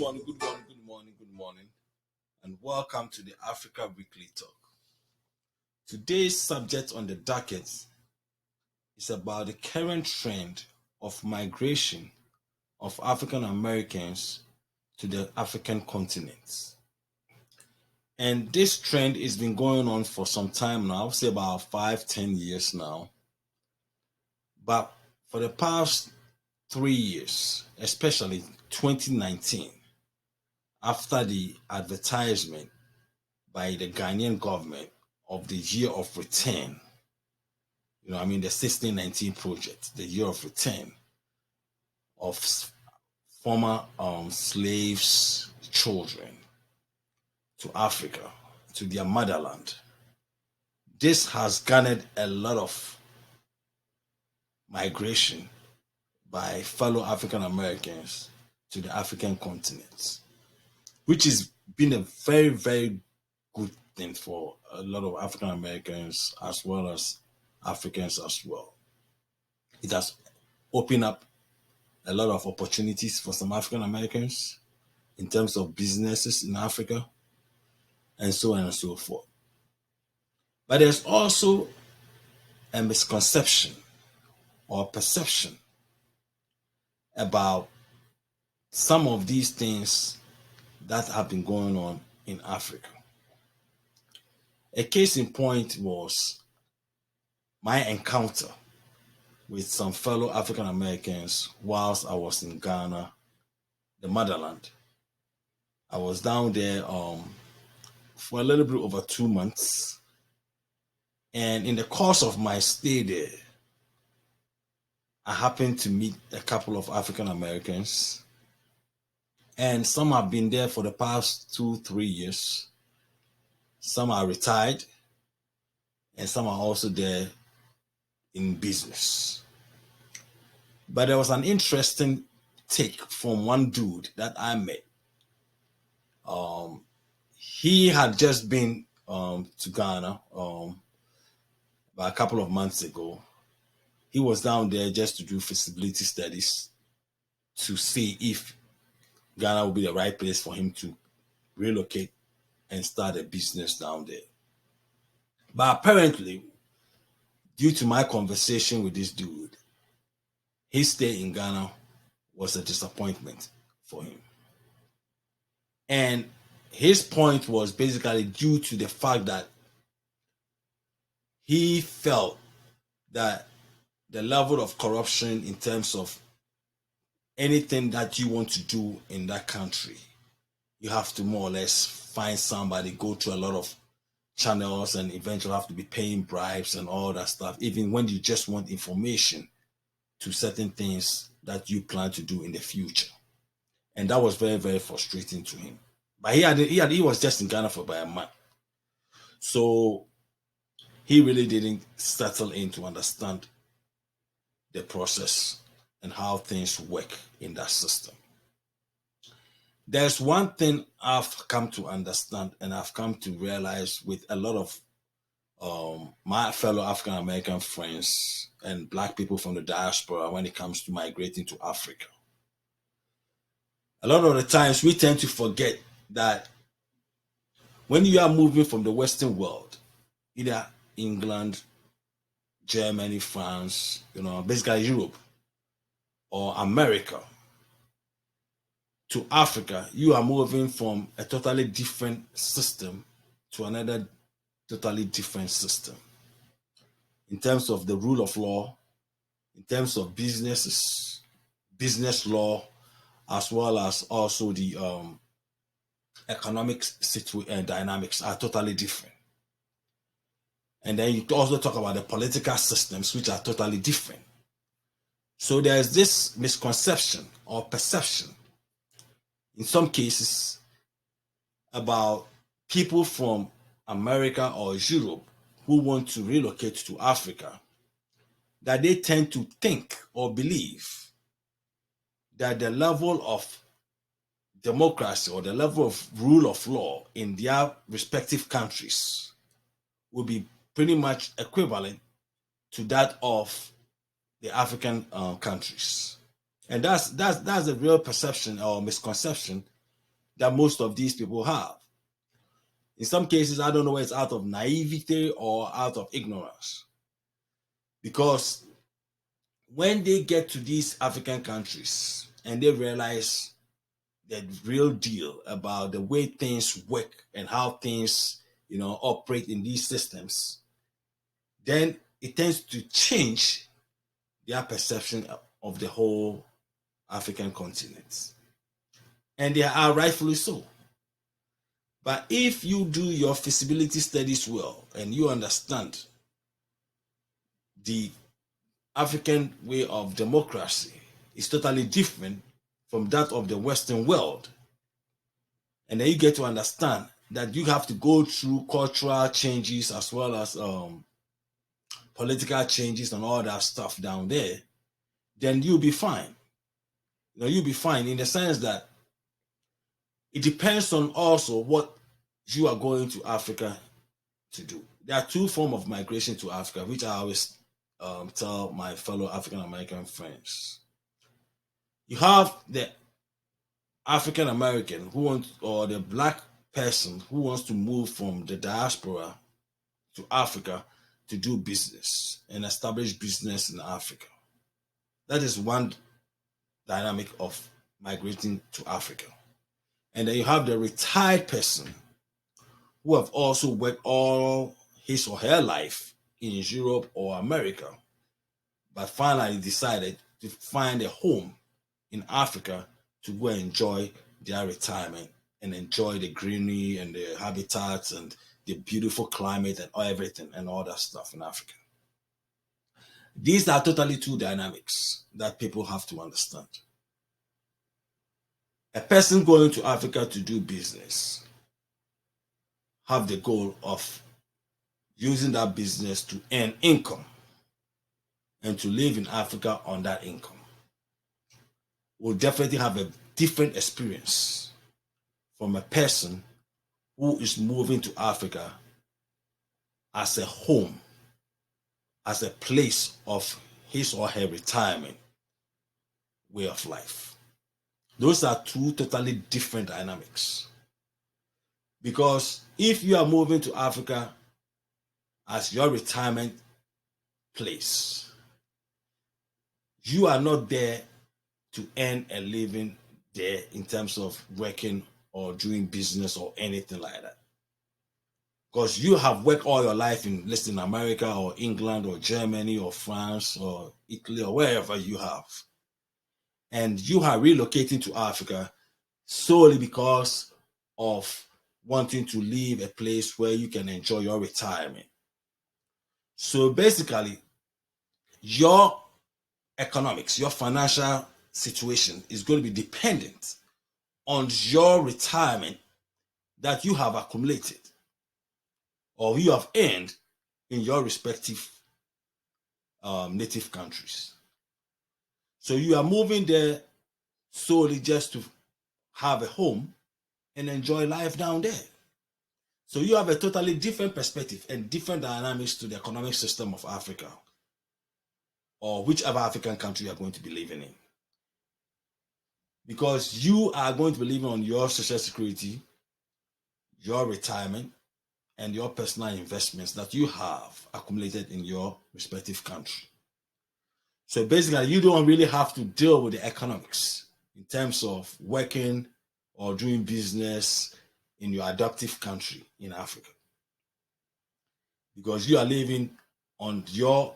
Good morning, and welcome to the Africa Weekly Talk. Today's subject on the docket is about the current trend of migration of African Americans to the African continent. And this trend has been going on for some time now, I would say about 5-10 years now. But for the past 3 years, especially 2019, after the advertisement by the Ghanaian government of the year of return, the 1619 project, the year of return of former slaves' children to Africa, to their motherland. This has garnered a lot of migration by fellow African Americans to the African continent, which has been a very, very good thing for a lot of African Americans as well as Africans as well. It has opened up a lot of opportunities for some African Americans in terms of businesses in Africa and so on and so forth. But there's also a misconception or perception about some of these things that have been going on in Africa. A case in point was my encounter with some fellow African Americans whilst I was in Ghana, the motherland. I was down there for a little bit over 2 months. And in the course of my stay there, I happened to meet a couple of African Americans. And some have been there for the past 2-3 years. Some are retired. And some are also there in business. But there was an interesting take from one dude that I met. He had just been to Ghana about a couple of months ago. He was down there just to do feasibility studies to see if Ghana would be the right place for him to relocate and start a business down there. But apparently, due to my conversation with this dude, his stay in Ghana was a disappointment for him. And his point was basically due to the fact that he felt that the level of corruption in terms of anything that you want to do in that country, you have to more or less find somebody, go to a lot of channels, and eventually have to be paying bribes and all that stuff, even when you just want information to certain things that you plan to do in the future. And that was very, very frustrating to him. But he was just in Ghana for about a month. So he really didn't settle in to understand the process and how things work in that system. There's one thing I've come to understand and I've come to realize with a lot of my fellow African American friends and Black people from the diaspora when it comes to migrating to Africa. A lot of the times we tend to forget that when you are moving from the Western world, either England, Germany, France, basically Europe or America, to Africa, you are moving from a totally different system to another totally different system. In terms of the rule of law, in terms of business law, as well as also the economic dynamics are totally different. And then you also talk about the political systems, which are totally different. So there's this misconception or perception, in some cases, about people from America or Europe who want to relocate to Africa, that they tend to think or believe that the level of democracy or the level of rule of law in their respective countries will be pretty much equivalent to that of the African countries. And that's a real perception or misconception that most of these people have. In some cases, I don't know whether it's out of naivety or out of ignorance. Because when they get to these African countries and they realize the real deal about the way things work and how things, operate in these systems, then it tends to change their perception of the whole African continent. And they are rightfully so. But if you do your feasibility studies well and you understand the African way of democracy is totally different from that of the Western world, and then you get to understand that you have to go through cultural changes as well as political changes and all that stuff down there, then you'll be fine. You'll be fine in the sense that it depends on also what you are going to Africa to do. There are two forms of migration to Africa, which I always tell my fellow African American friends. You have the African American or the black person who wants to move from the diaspora to Africa to do business and establish business in Africa. That is one dynamic of migrating to Africa. And then you have the retired person who have also worked all his or her life in Europe or America, but finally decided to find a home in Africa to go and enjoy their retirement and enjoy the greenery and the habitats and the beautiful climate and everything and all that stuff in Africa. These are totally two dynamics that people have to understand. A person going to Africa to do business have the goal of using that business to earn income and to live in Africa on that income. Will definitely have a different experience from a person who is moving to Africa as a home, as a place of his or her retirement way of life. Those are two totally different dynamics. Because if you are moving to Africa as your retirement place, you are not there to earn a living there in terms of working or doing business or anything like that. Because you have worked all your life in, let's say, in America or England or Germany or France or Italy or wherever you have. And you are relocating to Africa solely because of wanting to leave a place where you can enjoy your retirement. So basically, your economics, your financial situation is going to be dependent on your retirement that you have accumulated or you have earned in your respective native countries. So you are moving there solely just to have a home and enjoy life down there. So you have a totally different perspective and different dynamics to the economic system of Africa or whichever African country you are going to be living in. Because you are going to be living on your social security, your retirement, and your personal investments that you have accumulated in your respective country. So basically, you don't really have to deal with the economics in terms of working or doing business in your adoptive country in Africa. Because you are living on your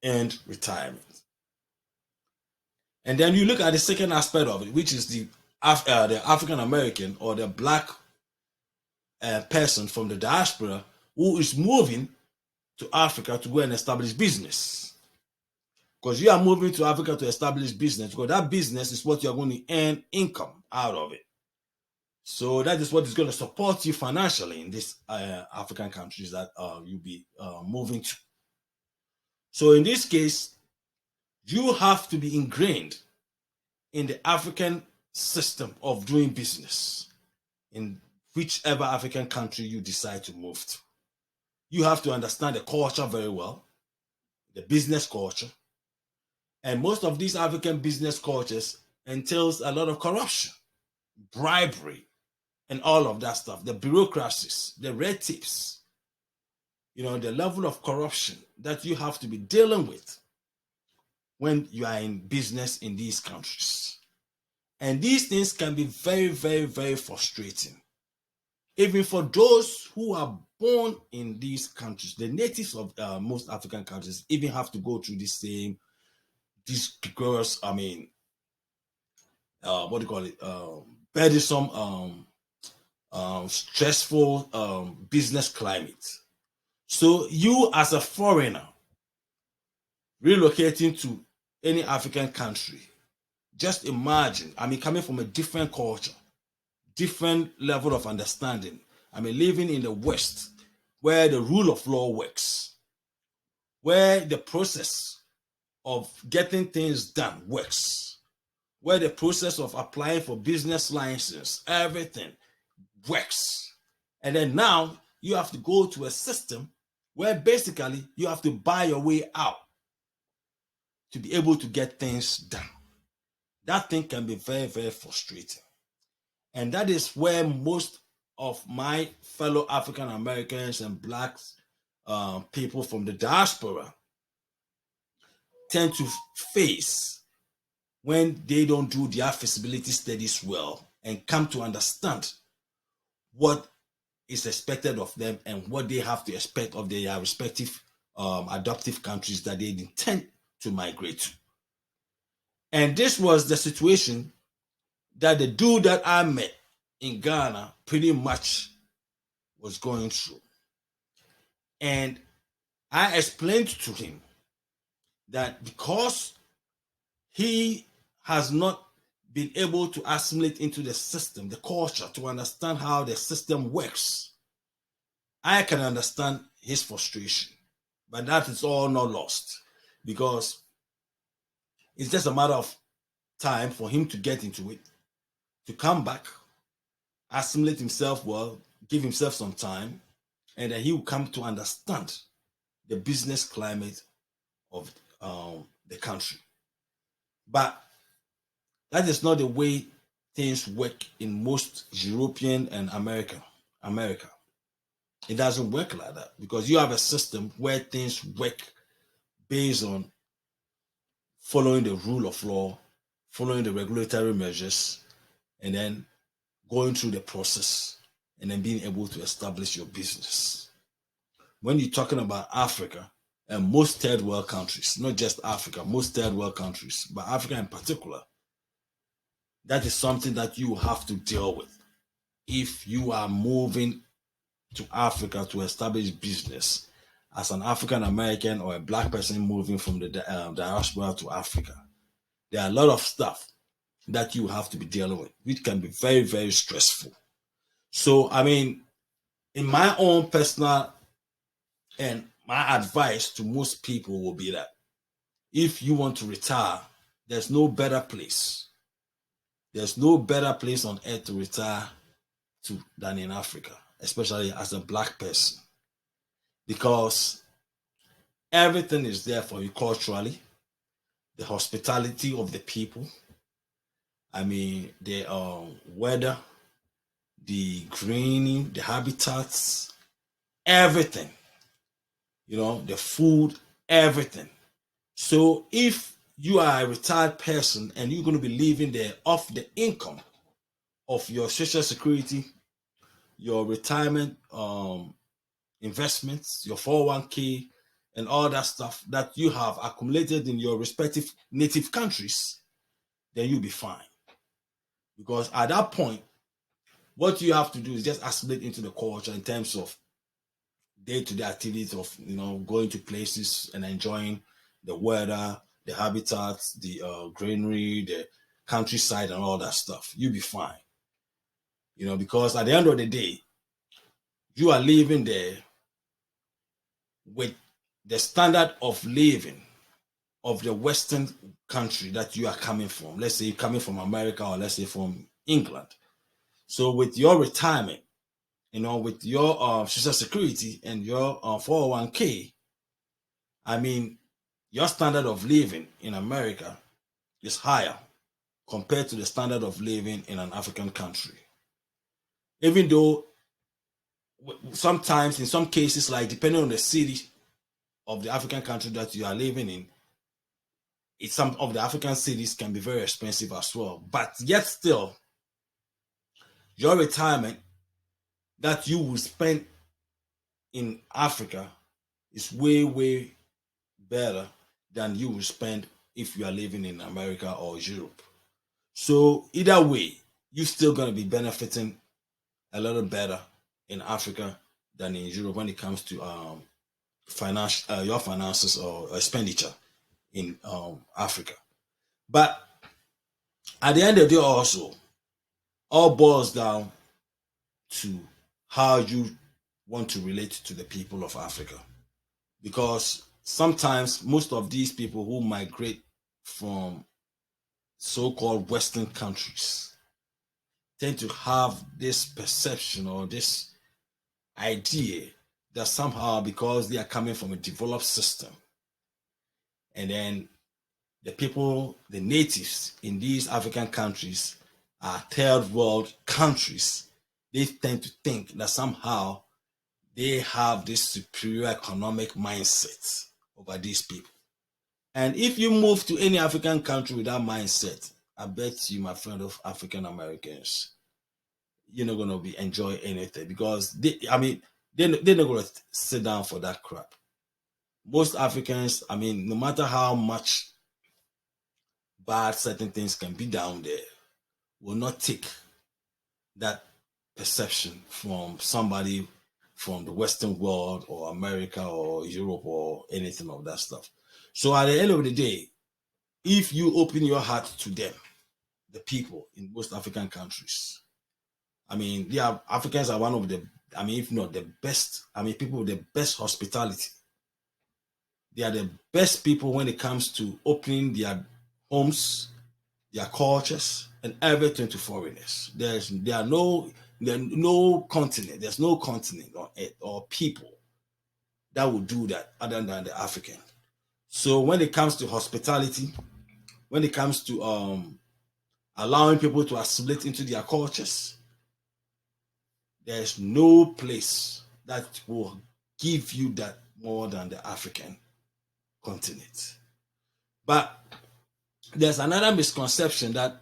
earned retirement. And then you look at the second aspect of it, which is the African American or the black person from the diaspora who is moving to Africa to go and establish business. Because you are moving to Africa to establish business, because that business is what you're going to earn income out of it. So that is what is going to support you financially in these African countries that you'll be moving to. So in this case, you have to be ingrained in the African system of doing business in whichever African country you decide to move to. You have to understand the culture very well, the business culture. And most of these African business cultures entails a lot of corruption, bribery, and all of that stuff, the bureaucracies, the red tapes, the level of corruption that you have to be dealing with when you are in business in these countries. And these things can be very, very, very frustrating. Even for those who are born in these countries, the natives of most African countries even have to go through this because, what do you call it? Burdensome, stressful business climate. So you as a foreigner relocating to any African country, just imagine, coming from a different culture, different level of understanding. Living in the West, where the rule of law works, where the process of getting things done works, where the process of applying for business license, everything works. And then now you have to go to a system where basically you have to buy your way out to be able to get things done. That thing can be very, very frustrating. And that is where most of my fellow African Americans and Black people from the diaspora tend to face when they don't do their feasibility studies well and come to understand what is expected of them and what they have to expect of their respective adoptive countries that they intend to migrate to. And this was the situation that the dude that I met in Ghana pretty much was going through. And I explained to him that because he has not been able to assimilate into the system, the culture, to understand how the system works, I can understand his frustration. But that is all not lost, because it's just a matter of time for him to get into it, to come back, assimilate himself well, give himself some time, and then he will come to understand the business climate of the country. But that is not the way things work in most European and America. It doesn't work like that, because you have a system where things work based on following the rule of law, following the regulatory measures, and then going through the process and then being able to establish your business. When you're talking about Africa and most third world countries, not just Africa, most third world countries, but Africa in particular, that is something that you have to deal with if you are moving to Africa to establish business as an African American or a Black person moving from the diaspora to Africa. There are a lot of stuff that you have to be dealing with, which can be very, very stressful. So, in my own personal and my advice to most people will be that if you want to retire, there's no better place. There's no better place on earth to retire to than in Africa, especially as a Black person, because everything is there for you culturally, the hospitality of the people, the weather, the greening, the habitats, everything, the food, everything. So if you are a retired person and you're going to be living there off the income of your Social Security, your retirement investments, your 401k, and all that stuff that you have accumulated in your respective native countries, then you'll be fine. Because at that point, what you have to do is just assimilate into the culture in terms of day-to-day activities of going to places and enjoying the weather, the habitats, the greenery, the countryside, and all that stuff. You'll be fine. Because at the end of the day, you are living there with the standard of living of the Western country that you are coming from. Let's say you're coming from America, or let's say from England. So with your retirement, with your Social Security and your 401k, your standard of living in America is higher compared to the standard of living in an African country. Even though sometimes, in some cases, like depending on the city of the African country that you are living in, some of the African cities can be very expensive as well. But yet still, your retirement that you will spend in Africa is way, way better than you will spend if you are living in America or Europe. So either way, you're still going to be benefiting a little better in Africa than in Europe when it comes to your finances or expenditure in Africa. But at the end of the day, also, all boils down to how you want to relate to the people of Africa. Because sometimes most of these people who migrate from so-called Western countries tend to have this perception or this idea that somehow because they are coming from a developed system, and then the people, the natives in these African countries are third world countries, they tend to think that somehow they have this superior economic mindset over these people. And if you move to any African country with that mindset, I bet you, my friend of African Americans, you're not going to be enjoy anything, because they're not going to sit down for that crap. Most Africans, no matter how much bad certain things can be down there, will not take that perception from somebody from the Western world or America or Europe or anything of that stuff. So at the end of the day, if you open your heart to them, the people in most African countries, Africans are one of the, if not the best, people with the best hospitality. They are the best people when it comes to opening their homes, their cultures, and everything to foreigners. There's no continent. There's no continent or people that will do that other than the African. So when it comes to hospitality, when it comes to allowing people to assimilate into their cultures, there's no place that will give you that more than the African continent. But there's another misconception that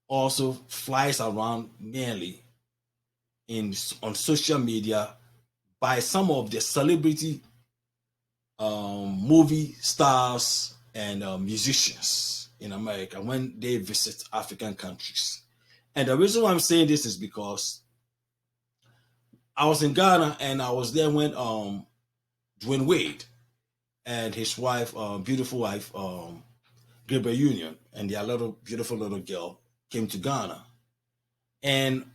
also flies around mainly on social media by some of the celebrity movie stars and musicians in America when they visit African countries. And the reason why I'm saying this is because I was in Ghana and I was there when Dwayne Wade and his wife, beautiful wife, Gabriel Union, and their beautiful little girl came to Ghana. And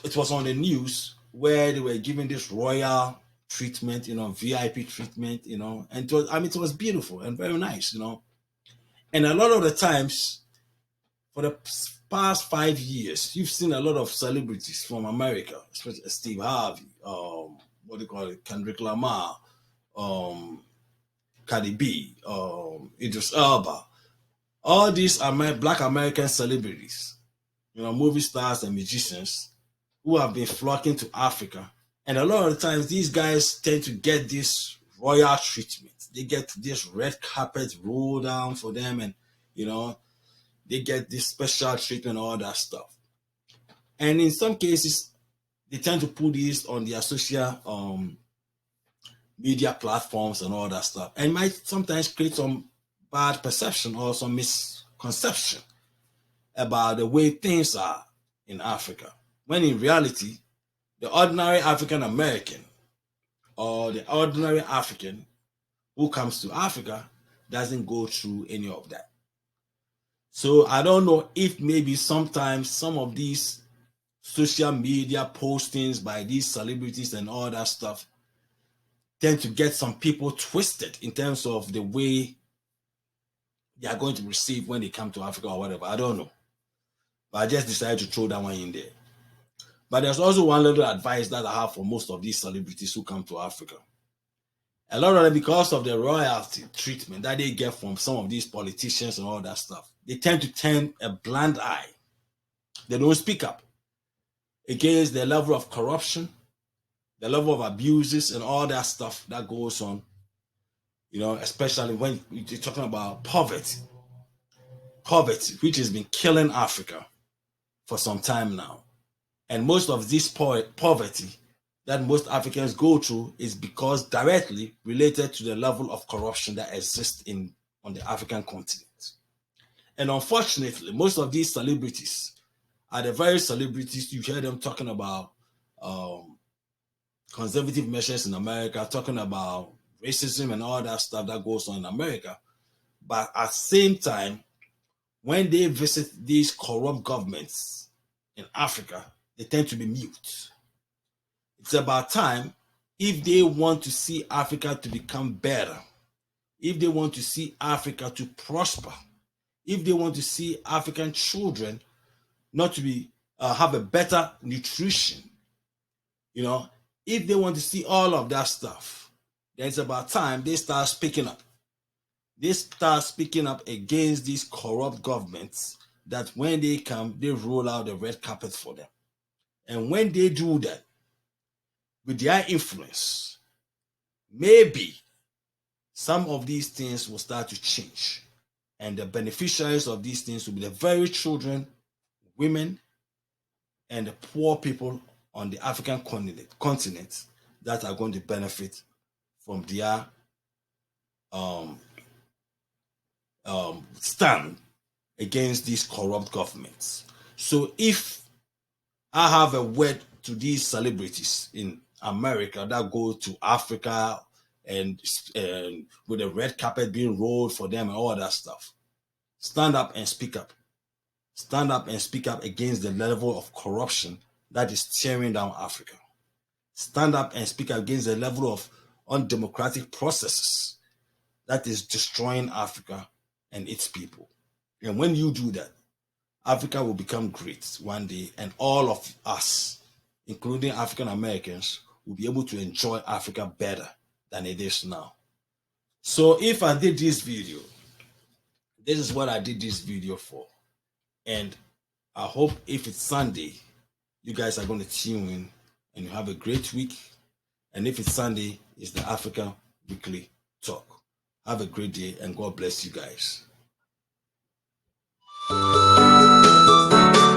it was on the news where they were giving this royal treatment, VIP treatment, and it was beautiful and very nice, And a lot of the times, for the past 5 years, you've seen a lot of celebrities from America, especially Steve Harvey, Kendrick Lamar, Cardi B, Idris Elba, all these Black American celebrities, movie stars and musicians who have been flocking to Africa. And a lot of the times, these guys tend to get this royal treatment. They get this red carpet rolled down for them, and they get this special treatment, all that stuff. And in some cases, they tend to put these on their social media platforms and all that stuff, and might sometimes create some bad perception or some misconception about the way things are in Africa. When in reality, the ordinary African American or the ordinary African who comes to Africa doesn't go through any of that. So I don't know if maybe sometimes some of these social media postings by these celebrities and all that stuff tend to get some people twisted in terms of the way they are going to receive when they come to Africa or whatever. I don't know. But I just decided to throw that one in there. But there's also one little advice that I have for most of these celebrities who come to Africa. A lot of them, because of the royalty treatment that they get from some of these politicians and all that stuff, they tend to turn a blind eye. They don't speak up. against the level of corruption, the level of abuses, and all that stuff that goes on, especially when you're talking about poverty, which has been killing Africa for some time now. And most of this poverty that most Africans go through is because directly related to the level of corruption that exists on the African continent. And unfortunately, most of these celebrities are the very celebrities you hear them talking about conservative measures in America, talking about racism and all that stuff that goes on in America. But at the same time, when they visit these corrupt governments in Africa, they tend to be mute. It's about time, if they want to see Africa to become better, if they want to see Africa to prosper, if they want to see African children not to be have a better nutrition, if they want to see all of that stuff, then it's about time they start speaking up. They start speaking up against these corrupt governments that when they come, they roll out the red carpet for them. And when they do that, with their influence, maybe some of these things will start to change. And the beneficiaries of these things will be the very children, women, and the poor people on the African continent that are going to benefit from their stand against these corrupt governments. So if I have a word to these celebrities in America that go to Africa and with the red carpet being rolled for them and all that stuff, stand up and speak up. Stand up and speak up against the level of corruption that is tearing down Africa. Stand up and speak up against the level of undemocratic processes that is destroying Africa and its people. And when you do that, Africa will become great one day, and all of us, including African Americans, will be able to enjoy Africa better than it is now. So if I did this video, this is what I did this video for. And I hope if it's Sunday, you guys are going to tune in and you have a great week. And if it's Sunday, it's the Africa Weekly Talk. Have a great day and God bless you guys.